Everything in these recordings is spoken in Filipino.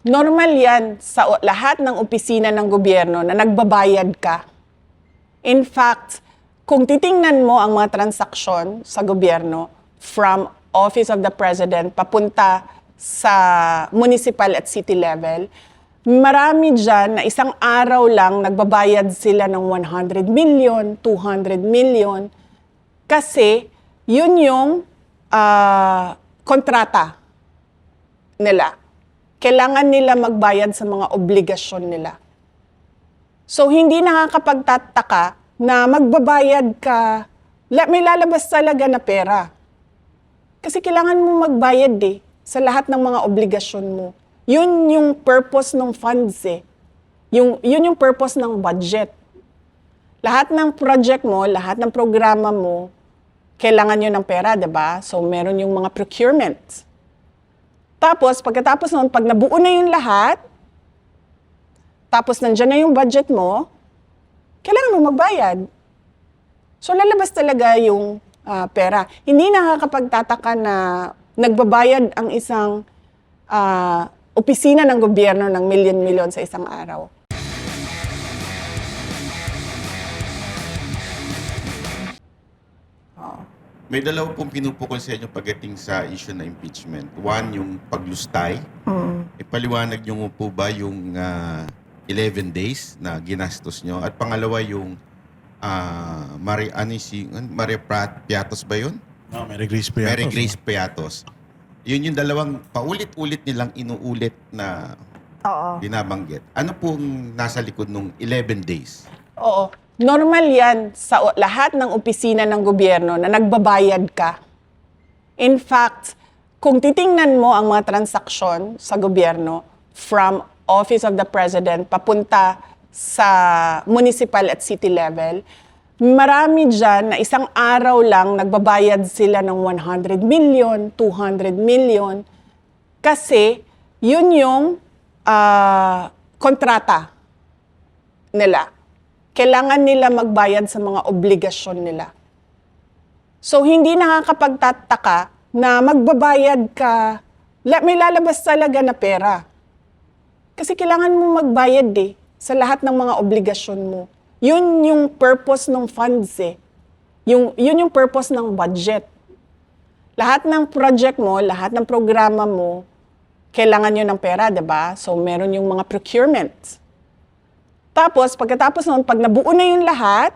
Normal yan sa lahat ng opisina ng gobyerno na nagbabayad ka. In fact, kung titingnan mo ang mga transaksyon sa gobyerno from Office of the President papunta sa municipal at city level, marami dyan na isang araw lang nagbabayad sila ng 100 million, 200 million, kasi yun yung kontrata nila. Kailangan nila magbayad sa mga obligasyon nila. So, hindi nakakapagtataka na magbabayad ka, may lalabas talaga na pera. Kasi kailangan mo magbayad sa lahat ng mga obligasyon mo. Yun yung purpose ng funds yun yung purpose ng budget. Lahat ng project mo, lahat ng programa mo, kailangan yun ng pera, diba? So, meron yung mga procurement. Tapos, pagkatapos nun, pag nabuo na yung lahat, tapos nandyan na yung budget mo, kailangan mo magbayad. So, lalabas talaga yung pera. Hindi nakakapagtataka na nagbabayad ang isang opisina ng gobyerno ng milyon-milyon sa isang araw. May dalawa pong pinupukol sa inyo pagdating sa issue na impeachment. One, yung paglustay. Ipaliwanag nyo po ba yung 11 days na ginastos nyo? At pangalawa, yung Maria Piatos ba yun? No, Mary Grace Piatos. Mary Grace Piatos. Yun yung dalawang paulit-ulit nilang inuulit na binabanggit. Ano pong nasa likod nung 11 days? Oo. Normal yan sa lahat ng opisina ng gobyerno na nagbabayad ka. In fact, kung titingnan mo ang mga transaksyon sa gobyerno from Office of the President papunta sa municipal at city level, marami dyan na isang araw lang nagbabayad sila ng 100 million, 200 million, kasi yun yung kontrata nila. Kailangan nila magbayad sa mga obligasyon nila. So, hindi nakakapagtataka na magbabayad ka, may lalabas talaga na pera. Kasi kailangan mo magbayad sa lahat ng mga obligasyon mo. Yun yung purpose ng funds yun yung purpose ng budget. Lahat ng project mo, lahat ng programa mo, kailangan yun ng pera, diba? So, meron yung mga procurement. Tapos, pagkatapos nun, pag nabuo na yung lahat,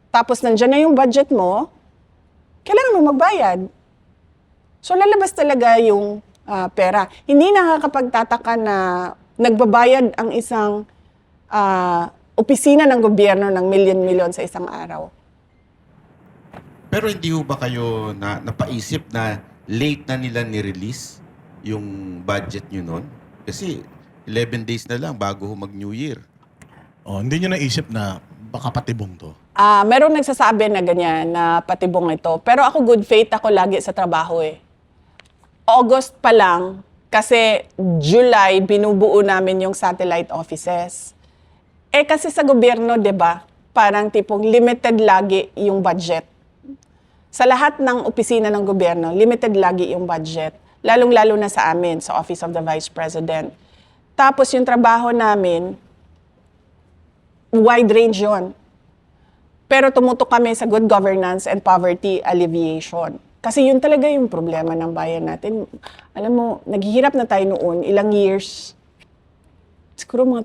tapos nandyan na yung budget mo, kailangan mo magbayad. So, lalabas talaga yung pera. Hindi nakakapagtataka na nagbabayad ang isang opisina ng gobyerno ng milyon-milyon sa isang araw. Pero hindi ho ba kayo napaisip na late na nila ni-release yung budget nyo nun? Kasi 11 days na lang bago mag-New Year. Hindi nyo naisip na baka patibong to? Merong nagsasabi na ganyan, na patibong ito. Pero ako good faith ako lagi sa trabaho August pa lang, kasi July, binubuo namin yung satellite offices. Kasi sa gobyerno, di ba, parang tipong limited lagi yung budget. Sa lahat ng opisina ng gobyerno, limited lagi yung budget. Lalong-lalo na sa amin, sa Office of the Vice President. Tapos yung trabaho namin, wide range yun. Pero tumutok kami sa good governance and poverty alleviation. Kasi yun talaga yung problema ng bayan natin. Alam mo, naghihirap na tayo noon, ilang years, siguro mga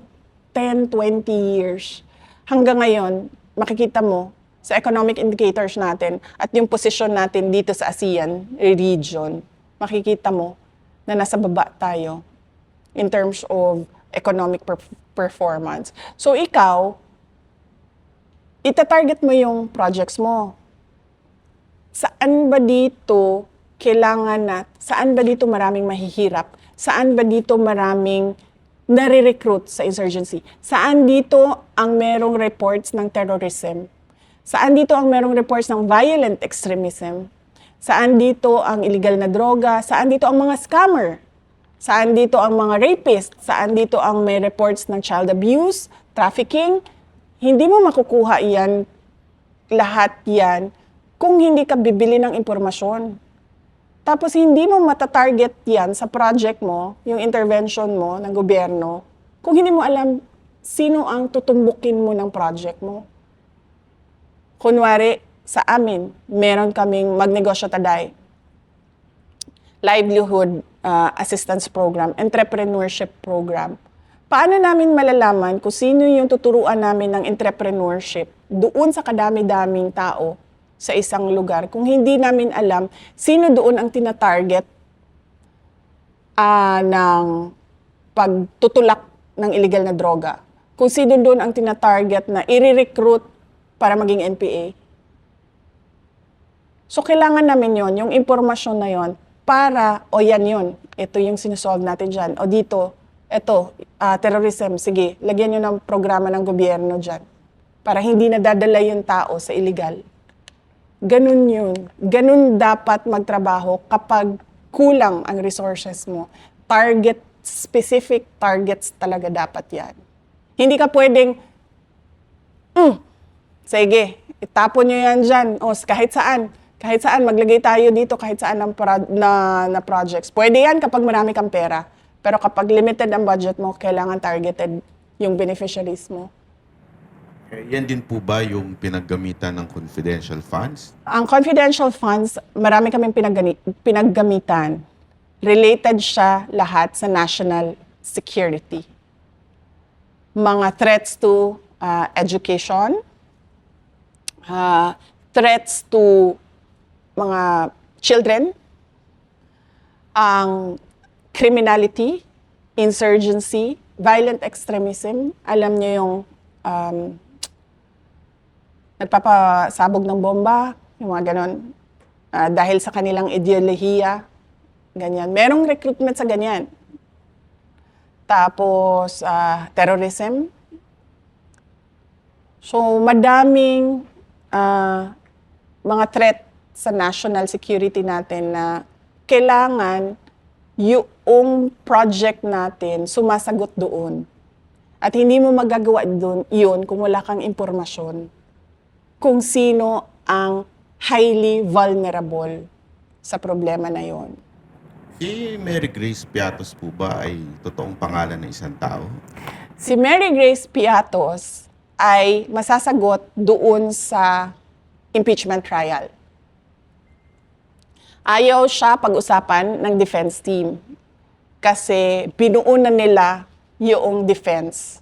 10, 20 years. Hanggang ngayon, makikita mo sa economic indicators natin at yung position natin dito sa ASEAN region, makikita mo na nasa baba tayo in terms of economic performance. So ikaw, itatarget mo yung projects mo. Saan ba dito saan ba dito maraming mahihirap? Saan ba dito maraming nare-recruit sa insurgency? Saan dito ang merong reports ng terrorism? Saan dito ang merong reports ng violent extremism? Saan dito ang illegal na droga? Saan dito ang mga scammer? Saan dito ang mga rapist? Saan dito ang may reports ng child abuse, trafficking? Hindi mo makukuha yan, lahat yan, kung hindi ka bibili ng impormasyon. Tapos hindi mo matatarget yan sa project mo, yung intervention mo ng gobyerno, kung hindi mo alam sino ang tutumbukin mo ng project mo. Kunwari, sa amin, meron kaming Magnegosyo Taday, livelihood assistance program, entrepreneurship program. Paano namin malalaman kung sino yung tuturuan namin ng entrepreneurship doon sa kadami-daming tao sa isang lugar kung hindi namin alam sino doon ang tinatarget ng pagtutulak ng illegal na droga? Kung sino doon ang tinatarget na i-recruit para maging NPA? So, kailangan namin yon, yung impormasyon na yon, para, o yan yon, ito yung sinusolve natin dyan. O dito, ito, terrorism, sige, lagyan nyo ng programa ng gobyerno dyan. Para hindi nadadala yung tao sa illegal. Ganun yun. Ganun dapat magtrabaho kapag kulang ang resources mo. Specific targets talaga dapat yan. Hindi ka pwedeng, sige, itapon nyo yan dyan, o kahit saan, maglagay tayo dito kahit saan na projects. Pwede yan kapag marami kang pera. Pero kapag limited ang budget mo, kailangan targeted yung beneficiaries mo. Yan din po ba yung pinaggamitan ng confidential funds? Ang confidential funds, marami kaming pinaggamitan. Related siya lahat sa national security. Mga threats to education, threats to mga children, ang criminality, insurgency, violent extremism. Alam niyo yung nagpapasabog ng bomba, yung mga ganon. Dahil sa kanilang ideolohiya, ganyan. Merong recruitment sa ganyan. Tapos, terrorism. So, madaming mga threat sa national security natin na kailangan yung project natin sumasagot doon. At hindi mo magagawa doon yun kung wala kang impormasyon kung sino ang highly vulnerable sa problema na yon. Si Mary Grace Piatos po ba ay totoong pangalan ng isang tao? Si Mary Grace Piatos ay masasagot doon sa impeachment trial. Ayaw siya pag-usapan ng defense team kasi binuunan nila yung defense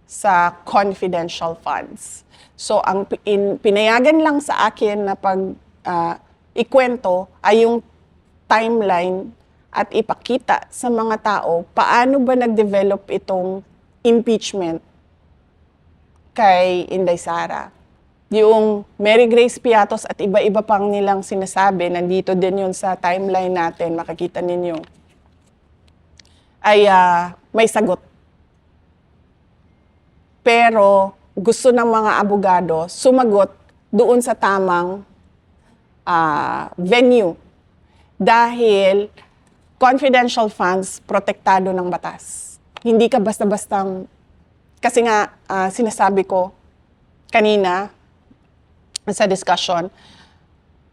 sa confidential funds. So, ang pinayagan lang sa akin na ikwento ay yung timeline at ipakita sa mga tao paano ba nag-develop itong impeachment kay Inday Sara. Yung Mary Grace Piatos at iba-iba pang nilang sinasabi, nandito din yun sa timeline natin, makikita ninyo, ay may sagot. Pero gusto ng mga abogado sumagot doon sa tamang venue. Dahil confidential funds protektado ng batas. Hindi ka basta-bastang, kasi nga sinasabi ko kanina, sa discussion,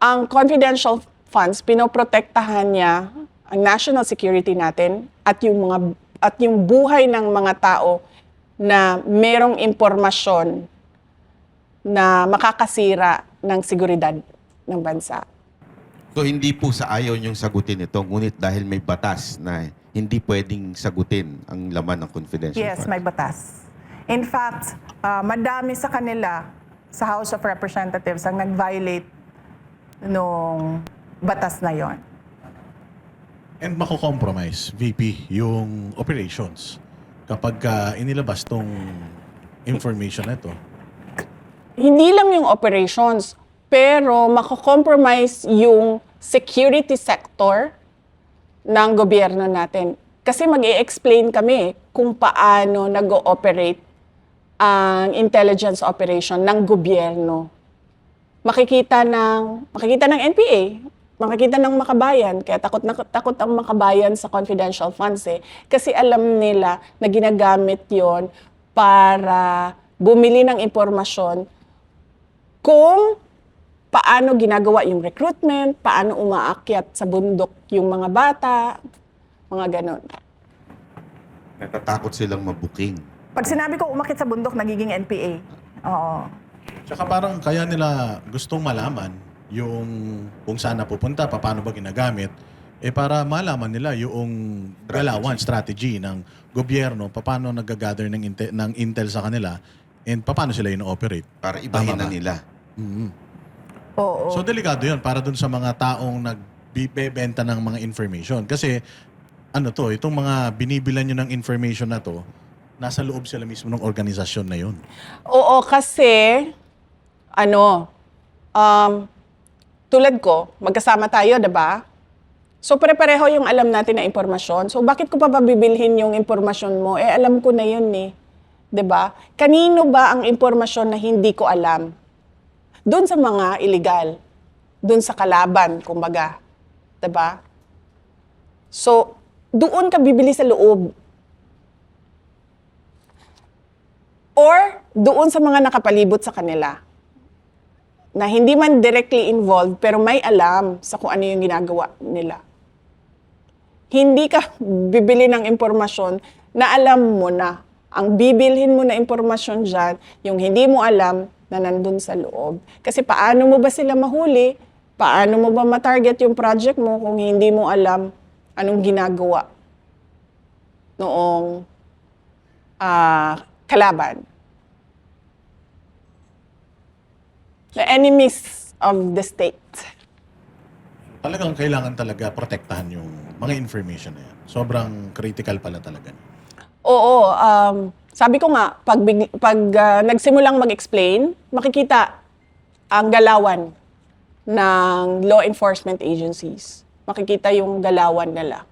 ang confidential funds, pinoprotektahan niya ang national security natin at yung buhay ng mga tao na merong impormasyon na makakasira ng seguridad ng bansa. So hindi po sa ayaw niyong sagutin ito, ngunit dahil may batas na hindi pwedeng sagutin ang laman ng confidential Yes, funds. may batas. In fact, madami sa kanila sa House of Representatives ang nag-violate nung batas na yon. And mako-compromise, VP, yung operations kapag inilabas tong information na ito. Hindi lang yung operations, pero mako-compromise yung security sector ng gobyerno natin. Kasi mag-i-explain kami kung paano nag-ooperate ang intelligence operation ng gobyerno. Makikita ng NPA, makikita ng makabayan, kaya takot ang makabayan sa confidential funds kasi alam nila na ginagamit yon para bumili ng impormasyon kung paano ginagawa yung recruitment, paano umaakyat sa bundok yung mga bata, mga ganon. Natatakot silang mabuking. Pag sinabi ko umakit sa bundok, nagiging NPA. Oo. Tsaka parang kaya nila gustong malaman yung kung saan napupunta, paano ba ginagamit, para malaman nila yung galawan, strategy ng gobyerno, paano nag-gather ng intel sa kanila, and paano sila ino-operate. Para ibahin Tama na ba? nila. Oo. So delikado yun para dun sa mga taong nagbibenta ng mga information. Kasi itong mga binibilan nyo ng information na to, nasa loob sila mismo ng organisasyon na yun. Oo, kasi, tulad ko, magkasama tayo, diba? So, pare-pareho yung alam natin na impormasyon. So, bakit ko pa bibilhin yung impormasyon mo? Alam ko na yun eh. Diba? Kanino ba ang impormasyon na hindi ko alam? Doon sa mga illegal. Doon sa kalaban, kumbaga. Diba? So, doon ka bibili sa loob. Or doon sa mga nakapalibot sa kanila na hindi man directly involved pero may alam sa kung ano yung ginagawa nila. Hindi ka bibili ng impormasyon na alam mo na. Ang bibilhin mo na impormasyon dyan, yung hindi mo alam na nandun sa loob. Kasi paano mo ba sila mahuli? Paano mo ba matarget yung project mo kung hindi mo alam anong ginagawa noong kalaban? The enemies of the state. Talagang kailangan talaga protektahan yung mga information na yan. Sobrang critical pala talaga. Oo, sabi ko nga, pag nagsimulang mag-explain, makikita ang galawan ng law enforcement agencies. Makikita yung galawan nila.